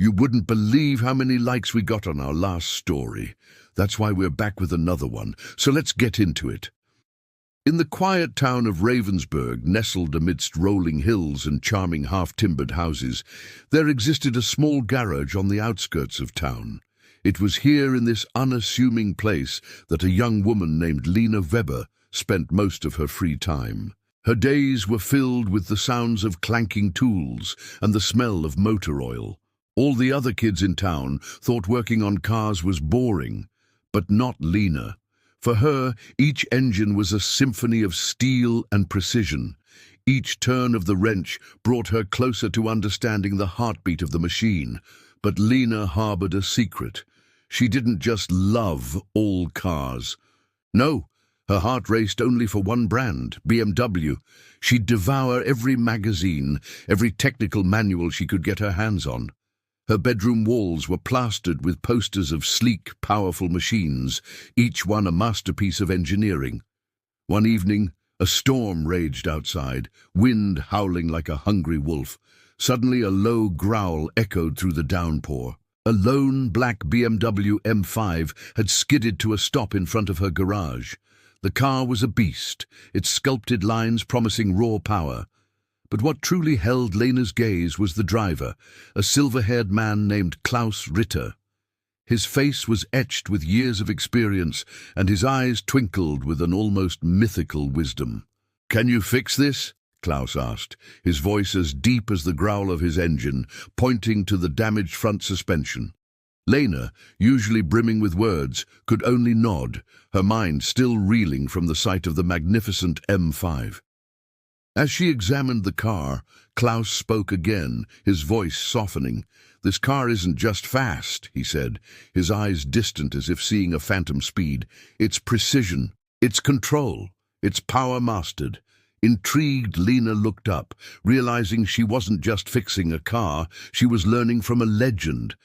You wouldn't believe how many likes we got on our last story. That's why we're back with another one, so let's get into it. In the quiet town of Ravensburg, nestled amidst rolling hills and charming half-timbered houses, there existed a small garage on the outskirts of town. It was here in this unassuming place that a young woman named Lena Weber spent most of her free time. Her days were filled with the sounds of clanking tools and the smell of motor oil. All the other kids in town thought working on cars was boring, but not Lena. For her, each engine was a symphony of steel and precision. Each turn of the wrench brought her closer to understanding the heartbeat of the machine. But Lena harbored a secret. She didn't just love all cars. No, her heart raced only for one brand, BMW. She'd devour every magazine, every technical manual she could get her hands on. Her bedroom walls were plastered with posters of sleek, powerful machines, each one a masterpiece of engineering. One evening, a storm raged outside, wind howling like a hungry wolf. Suddenly, a low growl echoed through the downpour. A lone black BMW M5 had skidded to a stop in front of her garage. The car was a beast, its sculpted lines promising raw power. But what truly held Lena's gaze was the driver, a silver-haired man named Klaus Ritter. His face was etched with years of experience, and his eyes twinkled with an almost mythical wisdom. "Can you fix this?" Klaus asked, his voice as deep as the growl of his engine, pointing to the damaged front suspension. Lena, usually brimming with words, could only nod, her mind still reeling from the sight of the magnificent M5. As she examined the car, Klaus spoke again, his voice softening. "This car isn't just fast," he said, his eyes distant as if seeing a phantom speed. "It's precision, it's control, it's power mastered." Intrigued, Lena looked up, realizing she wasn't just fixing a car, she was learning from a legend.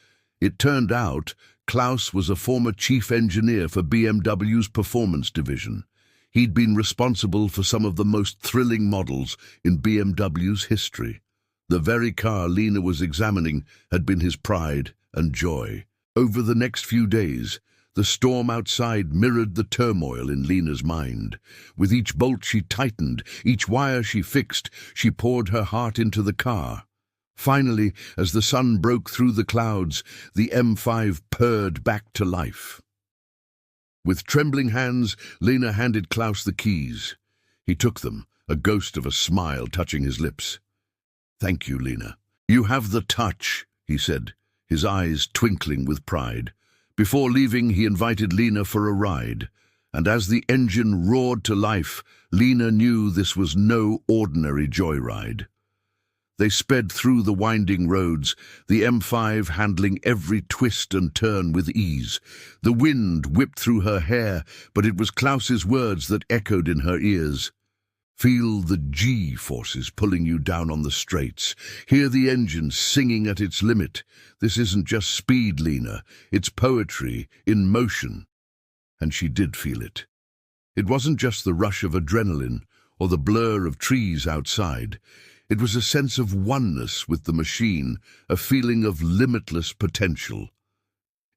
It turned out Klaus was a former chief engineer for BMW's performance division. He'd been responsible for some of the most thrilling models in BMW's history. The very car Lena was examining had been his pride and joy. Over the next few days, the storm outside mirrored the turmoil in Lena's mind. With each bolt she tightened, each wire she fixed, she poured her heart into the car. Finally, as the sun broke through the clouds, the M5 purred back to life. With trembling hands, Lena handed Klaus the keys. He took them, a ghost of a smile touching his lips. "Thank you, Lena. You have the touch," he said, his eyes twinkling with pride. Before leaving, he invited Lena for a ride, and as the engine roared to life, Lena knew this was no ordinary joyride. They sped through the winding roads, the M5 handling every twist and turn with ease. The wind whipped through her hair, but it was Klaus's words that echoed in her ears. "Feel the G-forces pulling you down on the straights. Hear the engine singing at its limit. This isn't just speed, Lena. It's poetry in motion." And she did feel it. It wasn't just the rush of adrenaline or the blur of trees outside. It was a sense of oneness with the machine, a feeling of limitless potential.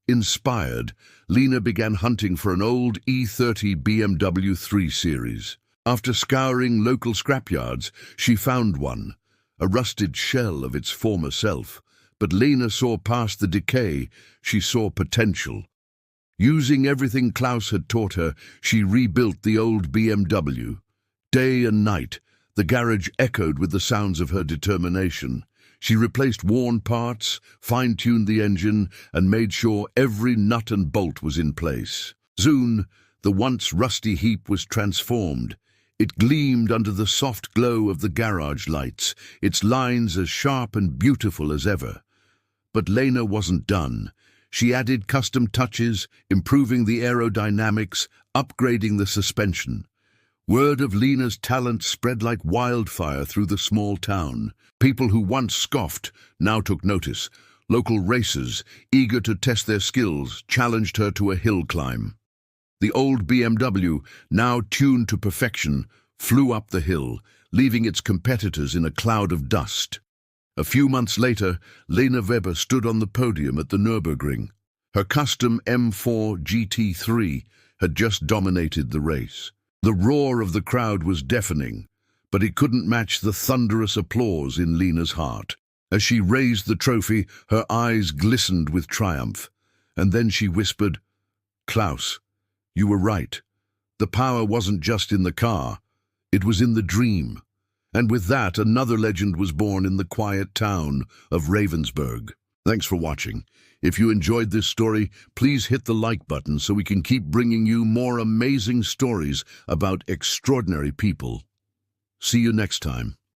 Inspired, Lena began hunting for an old E30 BMW 3 Series. After scouring local scrapyards, she found one, a rusted shell of its former self. But Lena saw past the decay, she saw potential. Using everything Klaus had taught her, she rebuilt the old BMW. Day and night, the garage echoed with the sounds of her determination. She replaced worn parts, fine-tuned the engine, and made sure every nut and bolt was in place. Soon, the once rusty heap was transformed. It gleamed under the soft glow of the garage lights, its lines as sharp and beautiful as ever. But Lena wasn't done. She added custom touches, improving the aerodynamics, upgrading the suspension. Word of Lena's talent spread like wildfire through the small town. People who once scoffed now took notice. Local racers, eager to test their skills, challenged her to a hill climb. The old BMW, now tuned to perfection, flew up the hill, leaving its competitors in a cloud of dust. A few months later, Lena Weber stood on the podium at the Nürburgring. Her custom M4 GT3 had just dominated the race. The roar of the crowd was deafening, but it couldn't match the thunderous applause in Lena's heart. As she raised the trophy, her eyes glistened with triumph. And then she whispered, "Klaus, you were right. The power wasn't just in the car, it was in the dream." And with that, another legend was born in the quiet town of Ravensburg. Thanks for watching. If you enjoyed this story, please hit the like button so we can keep bringing you more amazing stories about extraordinary people. See you next time.